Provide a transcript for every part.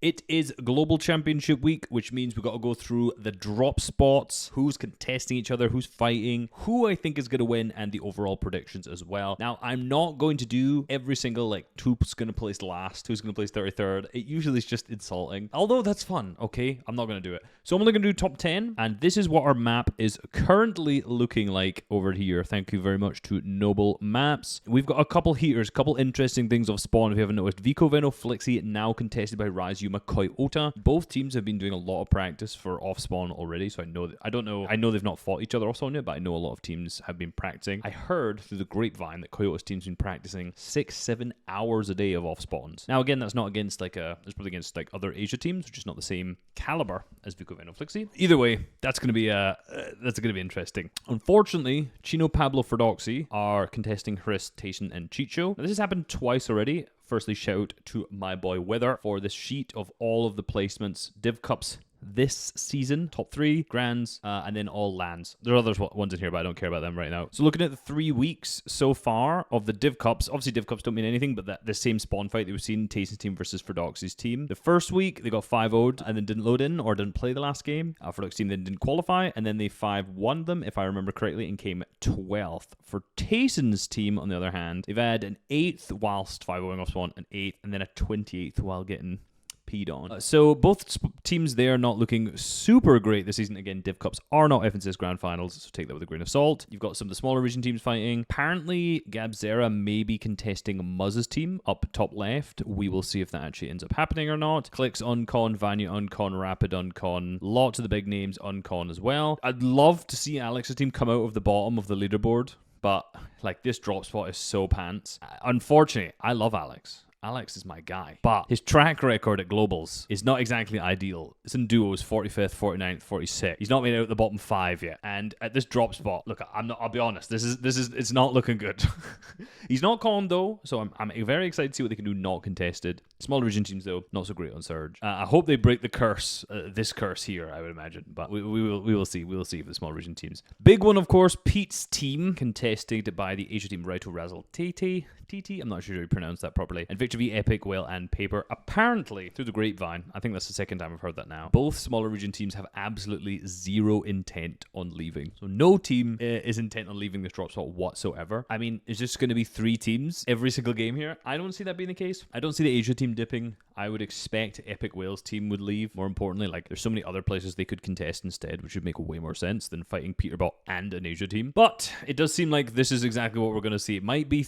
It is Global Championship Week, which means we've got to go through the drop spots, who's contesting each other, who's fighting, who I think is going to win, and the overall predictions as well. Now, I'm not going to do every single, who's going to place last, who's going to place 33rd. It usually is just insulting. Although that's fun, okay? I'm not going to do it. So I'm only going to do top 10, and this is what our map is currently looking like over here. Thank you very much to Noble Maps. We've got a couple heaters, a couple interesting things off spawn if you haven't noticed. Vico, Veno, Flixie, now contested by Rise, Yuma, Koyota. Both teams have been doing a lot of practice for off spawn already, so I know they've not fought each other off spawn yet, but I know a lot of teams have been practicing. I heard through the grapevine that Koyota's team's been practicing 6-7 hours a day of off spawns. Now again, that's not against it's probably against other Asia teams, which is not the same caliber as Vico, Veno, Flixie. Either way, that's gonna be interesting. Unfortunately, Chino, Pablo, Ferdoxy are contesting Chris, Tayson, and Chicho. Now, this has happened twice already. Firstly, shout out to my boy Weather for this sheet of all of the placements, Div Cups this season, top 3, Grands, and then all lands. There are other ones in here, but I don't care about them right now. So looking at the 3 weeks so far of the Div Cups, obviously Div Cups don't mean anything, but the same spawn fight that we've seen, Tayson's team versus Ferdoxy's team. The first week, they got 5-0'd and then didn't load in or didn't play the last game. Ferdoxy's team then didn't qualify, and then they 5-1 them, if I remember correctly, and came 12th. For Tayson's team, on the other hand, they've had an 8th whilst 5-0ing off spawn, an 8th, and then a 28th while getting peed on. So both teams there not looking super great this season. Again, Div Cups are not FNCS Grand Finals, so take that with a grain of salt. You've got some of the smaller region teams fighting. Apparently, Gabzera may be contesting Muzz's team up top left. We will see if that actually ends up happening or not. Clicks Uncon, Vanya Uncon, Rapid Uncon, lots of the big names Uncon as well. I'd love to see Alex's team come out of the bottom of the leaderboard, but this drop spot is so pants. Unfortunately, I love Alex. Alex is my guy, but his track record at Globals is not exactly ideal. It's in duos, 45th, 49th, 46th. He's not made out the bottom 5 yet, and at this drop spot, look, I'll be honest, it's not looking good. He's not con though, so I'm very excited to see what they can do not contested. Smaller region teams though, not so great on Surge. I hope they break the curse, this curse here, I would imagine, but we will see. We will see for the small region teams. Big one, of course, Pete's team contested by the Asia team Raito Razzle TT. I'm not sure how you pronounce that properly. And Victor V, Epic, Whale, and Paper. Apparently, through the grapevine, I think that's the second time I've heard that now, both smaller region teams have absolutely zero intent on leaving. So no team is intent on leaving this drop spot whatsoever. I mean, it's just going to be 3 teams every single game here. I don't see that being the case. I don't see the Asia team dipping. I would expect Epic Whale's team would leave. More importantly, there's so many other places they could contest instead, which would make way more sense than fighting Peterbot and an Asia team. But it does seem like this is exactly what we're going to see. It might be.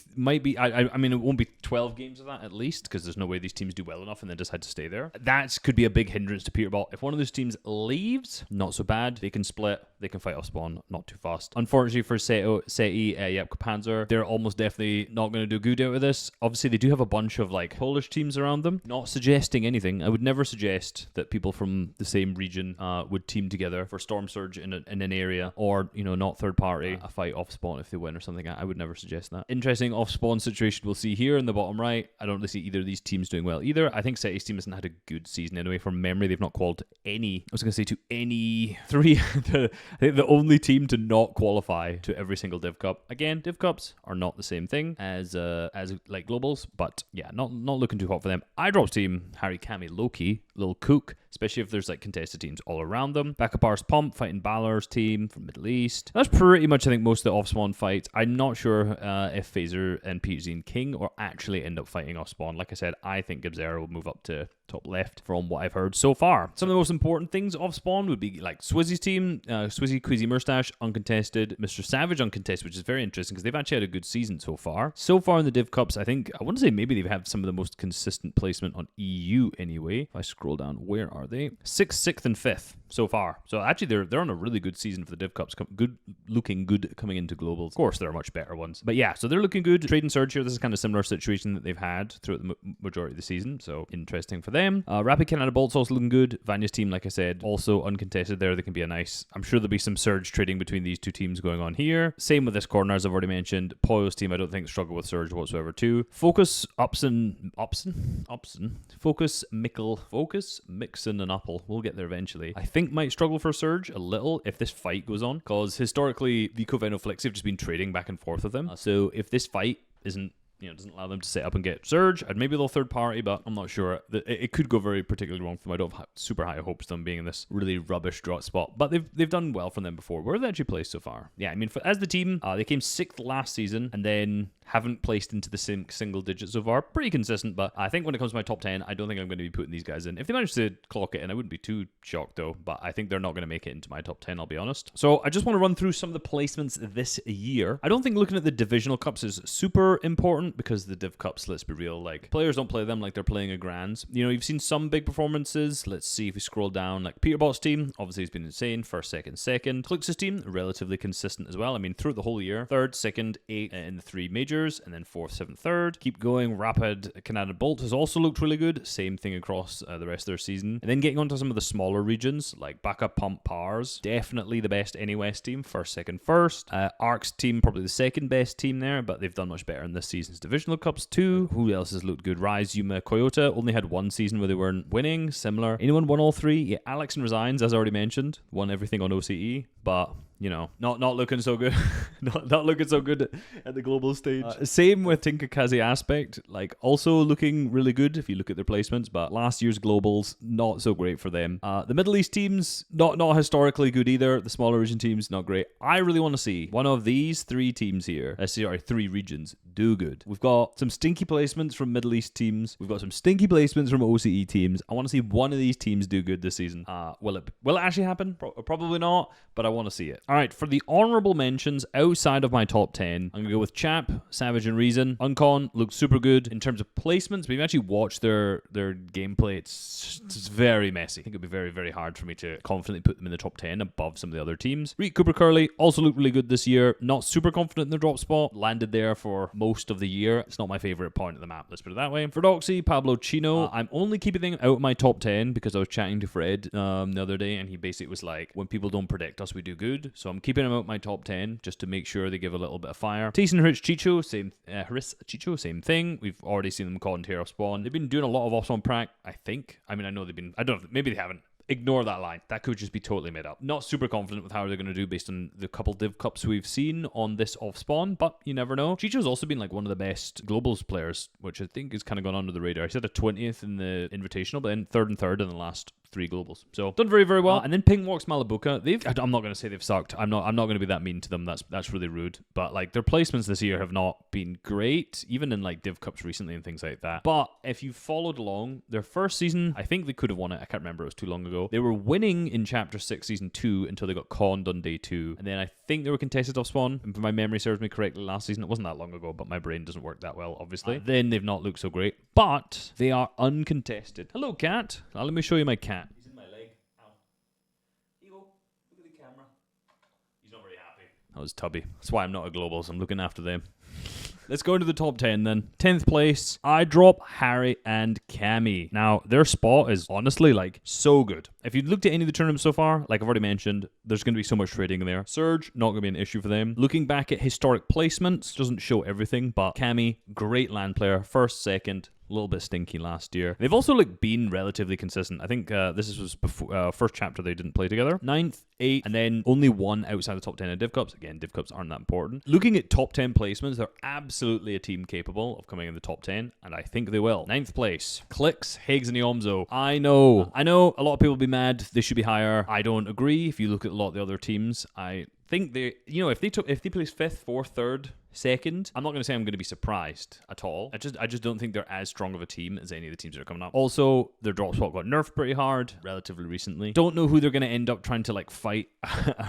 I mean, it won't be 12 games of that at least, because there's no way these teams do well enough and then decide to stay there. That could be a big hindrance to Peterbot. If one of those teams leaves, not so bad. They can split. They can fight off spawn. Not too fast. Unfortunately for Seti, Yapka Panzer, they're almost definitely not going to do good out of this. Obviously, they do have a bunch of Polish teams around them. Not suggesting anything. I would never suggest that people from the same region would team together for Storm Surge in an area, or not third party a fight off spawn if they win or something. I would never suggest that. Interesting off spawn situation we'll see here in the bottom right. I don't really see either of these teams doing well either. I think Seti's team hasn't had a good season anyway. From memory, they've not qualified to any. I was going to say to any 3. I think the only team to not qualify to every single Div Cup. Again, Div Cups are not the same thing as Globals, but yeah, not looking too hot for them. iDrop's team, Harry, Kami, Loki, Lil Cook, especially if there's contested teams all around them. Backup Ars Pump fighting Balor's team from Middle East. That's pretty much, I think, most of the off-spawn fights. I'm not sure if Phaser and PhD and King will actually end up fighting off-spawn. Like I said, I think Gabzera will move up to top left from what I've heard so far. Some of the most important things off spawn would be Swizzy's team, Swizzy, Queasy, Murstache, uncontested, Mr. Savage, uncontested, which is very interesting because they've actually had a good season so far. So far in the Div Cups, I want to say maybe they've had some of the most consistent placement on EU anyway. If I scroll down, where are they? 6th, 6th, and 5th so far. So actually they're on a really good season for the Div Cups. Looking good coming into Globals. Of course, there are much better ones. But yeah, so they're looking good. Trade and Surge here, this is kind of similar situation that they've had throughout the majority of the season. So interesting for them. Rapid Canada Bolt's also looking good. Vanya's team, like I said, also uncontested there. They can be a nice... I'm sure there'll be some Surge trading between these two teams going on here. Same with this corner, as I've already mentioned. Poyo's team, I don't think, struggle with Surge whatsoever too. Focus, Upson. Focus, Mixon, and Apple. We'll get there eventually. I think might struggle for Surge a little if this fight goes on, because historically, Vico, Veno, Flixie have just been trading back and forth with them. So if this fight isn't doesn't allow them to set up and get Surge. And maybe they'll third party, but I'm not sure. It could go very particularly wrong for them. I don't have super high hopes of them being in this really rubbish drop spot, but they've done well for them before. Where have they actually placed so far? Yeah, I mean, as the team, they came 6th last season and then haven't placed into the single digits so far. Pretty consistent, but I think when it comes to my top 10, I don't think I'm going to be putting these guys in. If they manage to clock it in, I wouldn't be too shocked though, but I think they're not going to make it into my top 10, I'll be honest. So I just want to run through some of the placements this year. I don't think looking at the divisional cups is super important because the div cups, let's be real, like players don't play them like they're playing a Grands. You've seen some big performances. Let's see if we scroll down, like Peterbot's team, obviously he's been insane. First, second. Clix's team, relatively consistent as well. I mean, throughout the whole year, 3rd, 2nd, 8th in the 3 majors, and then 4th, 7th, 3rd. Keep going. Rapid Canada Bolt has also looked really good. Same thing across the rest of their season. And then getting onto some of the smaller regions, like Baka Pump Pars, definitely the best NA-West team. 1st, 2nd, 1st. Ark's team, probably the 2nd best team there, but they've done much better in this season's divisional cups too. Who else has looked good? Rise, Yuma, Toyota only had one season where they weren't winning. Similar. Anyone won all 3? Yeah, Alex and Resigns, as already mentioned, won everything on OCE, but not looking so good. not looking so good at the global stage. Same with Tinkakazi Aspect, like also looking really good if you look at their placements, but last year's globals, not so great for them. The Middle East teams, not historically good either. The smaller region teams, not great. I really want to see one of these 3 teams here, 3 regions, do good. We've got some stinky placements from Middle East teams. We've got some stinky placements from OCE teams. I want to see one of these teams do good this season. Will it actually happen? Probably not, but I want to see it. All right, for the honorable mentions outside of my top 10, I'm going to go with Chap, Savage, and Reason. Uncon looks super good. In terms of placements, we've actually watched their gameplay. It's very messy. I think it'd be very, very hard for me to confidently put them in the top 10 above some of the other teams. Reek Cooper Curley also looked really good this year. Not super confident in the drop spot. Landed there for most of the year. It's not my favorite point of the map, let's put it that way. For Doxy, Pablo Chino, I'm only keeping them out of my top 10 because I was chatting to Fred the other day, and he basically was like, when people don't predict us, we do good. So I'm keeping them out my top 10 just to make sure they give a little bit of fire. Tyson Harris Chicho, same thing. We've already seen them caught in Tear of Spawn. They've been doing a lot of off-spawn prac, I think. I mean, I know they've been, I don't know, maybe they haven't. Ignore that line. That could just be totally made up. Not super confident with how they're going to do based on the couple div cups we've seen on this off-spawn, but you never know. Chicho's also been like one of the best globals players, which I think has kind of gone under the radar. He said a 20th in the Invitational, but then 3rd and 3rd in the last 3 globals. So done very, very well. And then Pink Walks Malabuka. I'm not going to say they've sucked. I'm not going to be that mean to them. That's really rude. But like their placements this year have not been great, even in like div cups recently and things like that. But if you followed along, their first season, I think they could have won it. I can't remember. It was too long ago. They were winning in Chapter 6 Season 2 until they got conned on day 2. And then I think they were contested off spawn. And if my memory serves me correctly, last season, it wasn't that long ago, but my brain doesn't work that well, obviously. Then they've not looked so great. But they are uncontested. Hello, cat. Now, let me show you my cat. That was Tubby. That's why I'm not a global, so I'm looking after them. Let's go into the top 10 then. 10th place, I drop Harry and Cammy. Now, their spot is honestly like so good. If you've looked at any of the tournaments so far, like I've already mentioned, there's going to be so much trading in there. Surge, not going to be an issue for them. Looking back at historic placements, doesn't show everything, but Cammy, great LAN player. 1st, 2nd, a little bit stinky last year. They've also like been relatively consistent. I think this was before first chapter they didn't play together. 9th, 8th, and then only one outside the top 10 in Div Cups. Again, Div Cups aren't that important. Looking at top 10 placements, they're absolutely a team capable of coming in the top 10, and I think they will. 9th place, Clix, Higgs, and Iomzo. I know a lot of people will be mad. They should be higher. I don't agree. If you look at a lot of the other teams, I think they, if they place 5th, 4th, 3rd, 2nd, I'm not going to say I'm going to be surprised at all. I just don't think they're as strong of a team as any of the teams that are coming up. Also, their drop spot got nerfed pretty hard relatively recently. Don't know who they're going to end up trying to like fight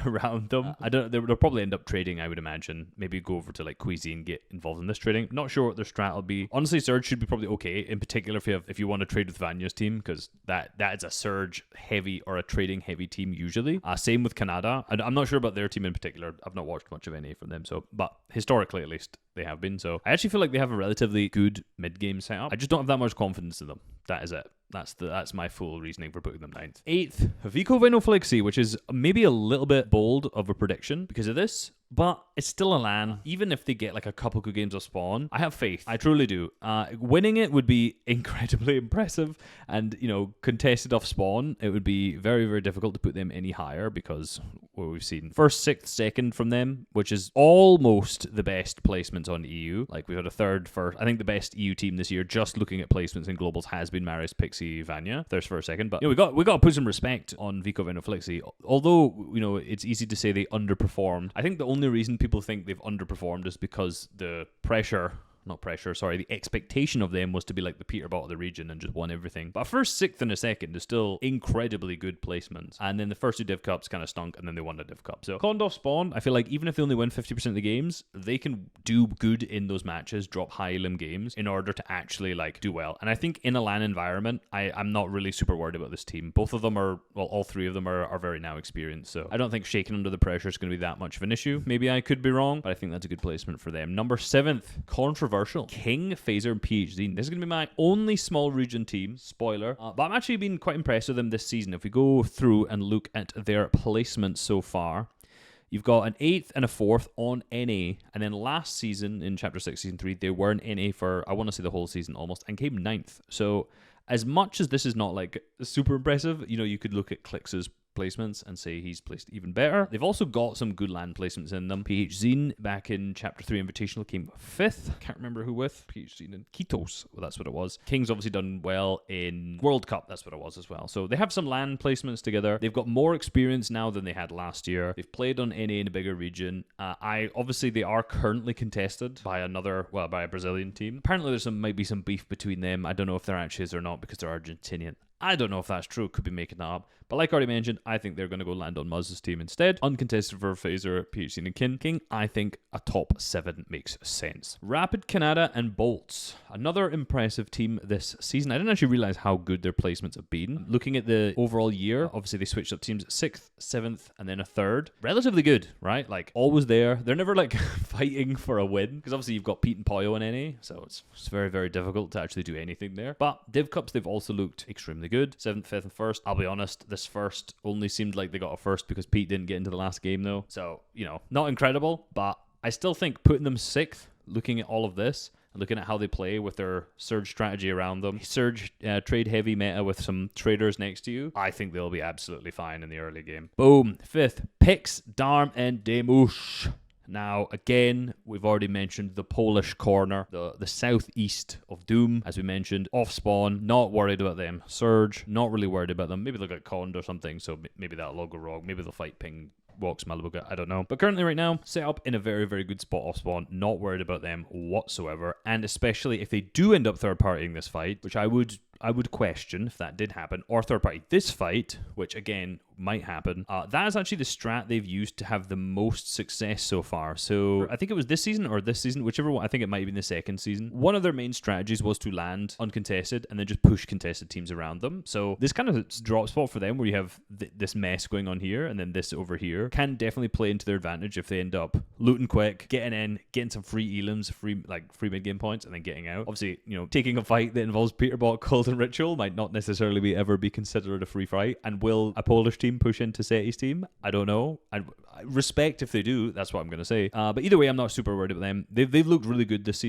around them. I don't. They'll probably end up trading, I would imagine. Maybe go over to like Queasy and get involved in this trading. Not sure what their strat will be. Honestly, Surge should be probably okay. In particular, if you want to trade with Vanya's team, because that is a Surge heavy or a trading heavy team usually. Same with Canada. I'm not sure about their team in particular. I've not watched much of any from them. So, but historically at least they have been. So I actually feel like they have a relatively good mid-game setup. I just don't have that much confidence in them. That is it. That's my full reasoning for putting them 9th. 8th, Vico Venoflexi, which is maybe a little bit bold of a prediction because of this, but it's still a LAN. Even if they get like a couple good games of spawn, I have faith. I truly do. Winning it would be incredibly impressive, and contested off spawn, it would be very, very difficult to put them any higher because what we've seen 1st, 6th, 2nd from them, which is almost the best placement placements on EU. Like, we've had a third for, I think the best EU team this year, just looking at placements in globals, has been Marius Pixie Vanya. Thirst for a second. But, we got to put some respect on Vico Venoflixi. Although, it's easy to say they underperformed. I think the only reason people think they've underperformed is because the the expectation of them was to be like the Peterbot of the region and just won everything. But a first, sixth, and a second is still incredibly good placements. And then the first 2 Div Cups kind of stunk, and then they won the Div Cup. So Condor Spawn, I feel like even if they only win 50% of the games, they can do good in those matches, drop high elim games in order to actually do well. And I think in a LAN environment, I'm not really super worried about this team. Both of them all 3 of them are very now experienced. So I don't think shaking under the pressure is going to be that much of an issue. Maybe I could be wrong, but I think that's a good placement for them. Number 7th, controversial. King, Phaser, and PhD. This is going to be my only small region team. Spoiler. But I'm actually been quite impressed with them this season. If we go through and look at their placements so far, you've got an 8th and a 4th on NA. And then last season, in Chapter 6, Season 3, they were in NA for, I want to say, the whole season almost, and came 9th. So as much as this is not super impressive, you could look at Clix's placements and say he's placed even better. They've also got some good land placements in them. PhZine back in Chapter 3 Invitational came 5th. Can't remember who with. PhZine and Kitos. Well, that's what it was. King's obviously done well in World Cup. That's what it was as well. So they have some land placements together. They've got more experience now than they had last year. They've played on NA in a bigger region. Obviously they are currently contested by a Brazilian team. Apparently might be some beef between them. I don't know if there actually is or not because they're Argentinian. I don't know if that's true. Could be making that up. But like I already mentioned, I think they're going to go land on Muzz's team instead. Uncontested for Phaser, PhD, and King. I think a top 7 makes sense. Rapid Canada and Bolts. Another impressive team this season. I didn't actually realize how good their placements have been. Looking at the overall year, obviously they switched up teams 6th, 7th, and then a 3rd. Relatively good, right? Always there. They're never fighting for a win. Because obviously you've got Pete and Poyo in NA. So it's very, very difficult to actually do anything there. But Div Cups, they've also looked extremely good. 7th, 5th, and 1st. I'll be honest, this first only seemed like they got a first because Pete didn't get into the last game though. So, not incredible, but I still think putting them 6th, looking at all of this, and looking at how they play with their Surge strategy around them, Surge trade heavy meta with some traders next to you, I think they'll be absolutely fine in the early game. Boom. 5th, Pix, Darm, and Demush. Now, again, we've already mentioned the Polish corner, the southeast of Doom, as we mentioned. Off spawn, not worried about them. Surge, not really worried about them. Maybe they'll get conned or something, so maybe that'll all go wrong. Maybe they'll fight Ping, Walks, Malibuga, I don't know. But currently right now, set up in a very, very good spot off spawn. Not worried about them whatsoever. And especially if they do end up third-partying this fight, which I would question if that did happen, or third party this fight, which again might happen. That is actually the strat they've used to have the most success so far. So I think it was this season, whichever one. I think it might have been the second season. One of their main strategies was to land uncontested and then just push contested teams around them. So this kind of drop spot for them where you have this mess going on here and then this over here can definitely play into their advantage if they end up looting quick, getting in, getting some free elims, free mid game points, and then getting out. Obviously, taking a fight that involves Peterbot, Cult, and Ritual might not necessarily ever be considered a free fight. And will a Polish team push into Seti's team? I don't know. I respect if they do. That's what I'm going to say. But either way, I'm not super worried about them. They've looked really good this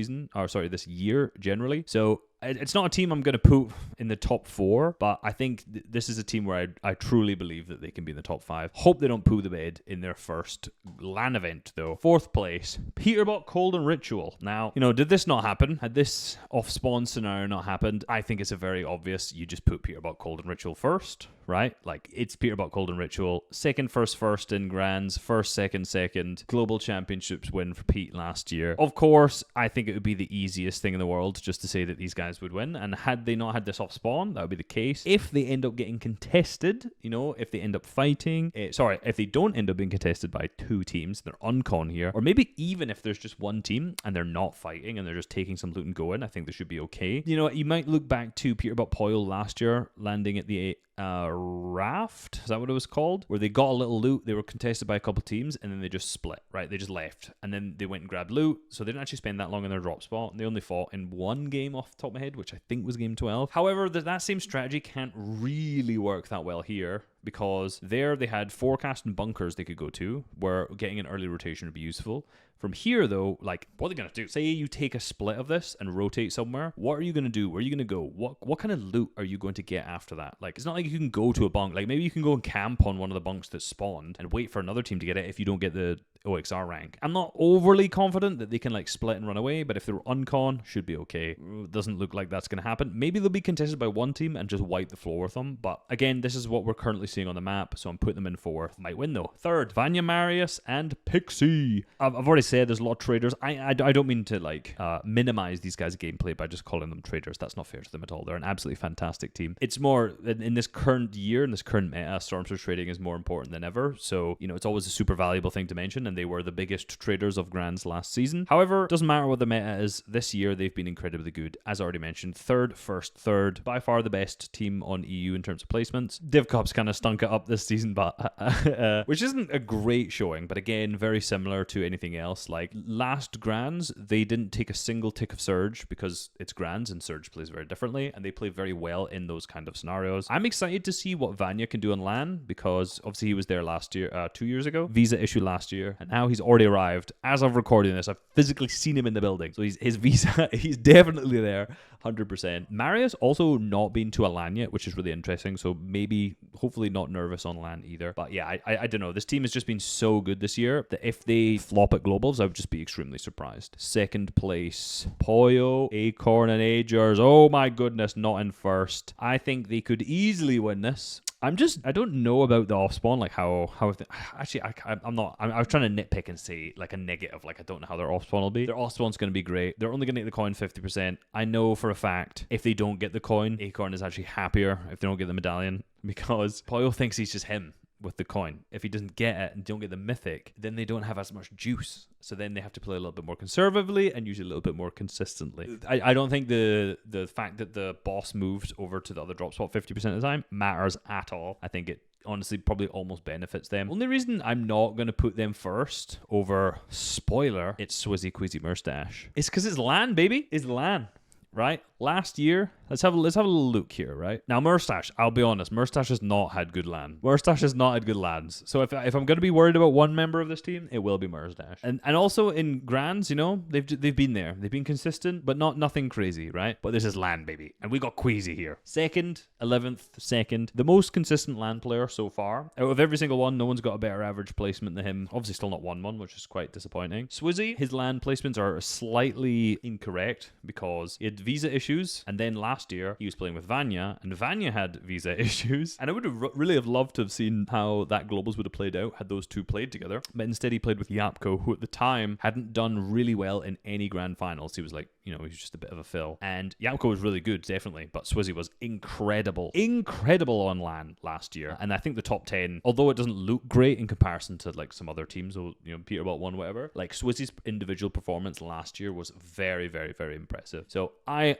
year generally. So it's not a team I'm going to put in the top 4, but I think this is a team where I truly believe that they can be in the top 5. Hope they don't poo the bed in their first LAN event, though. 4th place, Peterbot, Cold, and Ritual. Now, did this not happen? Had this off-spawn scenario not happened, I think it's a very obvious, you just put Peterbot, Cold, and Ritual first, right? It's Peterbot, Cold, and Ritual. Second, first in Grands. First, second. Global Championships win for Pete last year. Of course, I think it would be the easiest thing in the world just to say that these guys would win, and had they not had this off spawn, that would be the case. If they end up getting contested, if they end up fighting, if they don't end up being contested by 2 teams, they're uncon here, or maybe even if there's just one team and they're not fighting and they're just taking some loot and going, I think they should be okay. You might look back to Peterbot Poyle last year, landing at the Raft, is that what it was called? Where they got a little loot, they were contested by a couple teams, and then they just split, right? They just left, and then they went and grabbed loot, so they didn't actually spend that long in their drop spot. They only fought in one game off the top of my head, which I think was game 12. However, that same strategy can't really work that well here, because there they had forecast and bunkers they could go to, where getting an early rotation would be useful. From here, though, like, what are they going to do? Say you take a split of this and rotate somewhere. What are you going to do? Where are you going to go? What kind of loot are you going to get after that? Like, it's not like you can go to a bunk. Like, maybe you can go and camp on one of the bunks that spawned and wait for another team to get it if you don't get the OXR rank. I'm not overly confident that they can like split and run away, but if they're uncon, should be okay. Doesn't look like that's going to happen. Maybe they'll be contested by one team and just wipe the floor with them. But again, this is what we're currently seeing on the map, so I'm putting them in fourth. Might win though. Third, Vanya Marius and Pixie. I've already said there's a lot of traders. I don't mean to like minimize these guys' gameplay by just calling them traders. That's not fair to them at all. They're an absolutely fantastic team. It's more in this current year, in this current meta, Stormsword trading is more important than ever. So, you know, it's always a super valuable thing to mention, and they were the biggest traders of Grands last season. However, it doesn't matter what the meta is. This year, they've been incredibly good. As already mentioned, third, first, third. By far the best team on EU in terms of placements. DivCop's kind of stunk it up this season, but which isn't a great showing, but again, very similar to anything else. Like last Grands, they didn't take a single tick of Surge because it's Grands and Surge plays very differently, and they play very well in those kind of scenarios. I'm excited to see what Vanya can do on LAN, because obviously he was there last year, 2 years ago. Visa issue last year, and now he's already arrived. As of recording this, I've physically seen him in the building. So his visa, he's definitely there, 100%. Marius also not been to a LAN yet, which is really interesting. So maybe, hopefully not nervous on LAN either. But yeah, I don't know. This team has just been so good this year that if they flop at Globals, I would just be extremely surprised. Second place, Poyo, Acorn, and Agers. Oh my goodness, not in first. I think they could easily win this. I don't know about the off spawn, like how actually I'm trying to nitpick and say like a negative, like I don't know how their off spawn will be. Their off spawn's going to be great. They're only going to get the coin 50%. I know for a fact if they don't get the coin, Acorn is actually happier if they don't get the medallion, because Poyo thinks he's just him with the coin. If he doesn't get it and don't get the mythic, then they don't have as much juice. So then they have to play a little bit more conservatively and usually a little bit more consistently. I don't think the fact that the boss moved over to the other drop spot 50% of the time matters at all. I think it honestly probably almost benefits them. Only reason I'm not going to put them first over, spoiler, it's Swizzy Queasy Murstache. It's because it's LAN, baby. It's LAN. Right? Last year, let's have a little look here, right? Now, Murstache, I'll be honest, Murstache has not had good LAN. Murstache has not had good LANs. So if I'm going to be worried about one member of this team, it will be Murstache. And also in Grands, you know, they've been there. They've been consistent, but nothing crazy, right? But this is LAN, baby. And we got Queasy here. Second, 11th, second. The most consistent LAN player so far. Out of every single one, no one's got a better average placement than him. Obviously still not 1-1, which is quite disappointing. Swizzy, his LAN placements are slightly incorrect because he had visa issues, and then last year he was playing with Vanya, and Vanya had visa issues, and I would have really have loved to have seen how that Globals would have played out had those two played together, but instead he played with Yapko, who at the time hadn't done really well in any grand finals. He was like, you know, he was just a bit of a fill, and Yapko was really good, definitely, but Swizzy was incredible on LAN last year, and I think the top 10, although it doesn't look great in comparison to like some other teams, or you know, Peterbilt won, whatever, like Swizzy's individual performance last year was very, very, very impressive. So I'm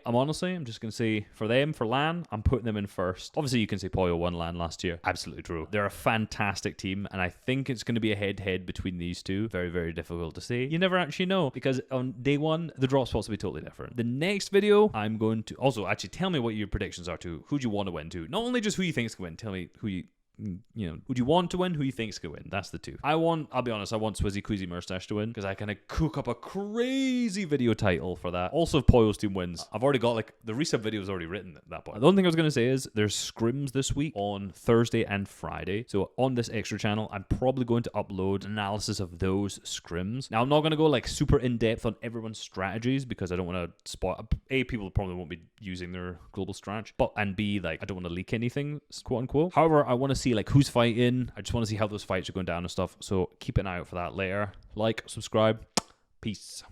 just going to say for them, for LAN, I'm putting them in first. Obviously, you can say Poyo won LAN last year. Absolutely true. They're a fantastic team, and I think it's going to be a head-to-head between these two. Very, very difficult to say. You never actually know, because on day one, the drop spots will be totally different. The next video, I'm going to also actually tell me what your predictions are to who do you want to win to. Not only just who you think is going to win, tell me who you know, would you want to win? Who you think's gonna win? That's the two. I'll be honest, I want Swizzy Queasy Murstache to win, because I kind of cook up a crazy video title for that. Also, if Poyo's team wins, I've already got like the reset video is already written at that point. The only thing I was gonna say is there's scrims this week on Thursday and Friday. So on this extra channel, I'm probably going to upload analysis of those scrims. Now I'm not gonna go like super in depth on everyone's strategies, because I don't want to spot. A, people probably won't be using their global strat, and B, like I don't want to leak anything, quote unquote. However, I want to see like who's fighting. I just want to see how those fights are going down and stuff. So keep an eye out for that later. Like, subscribe. Peace.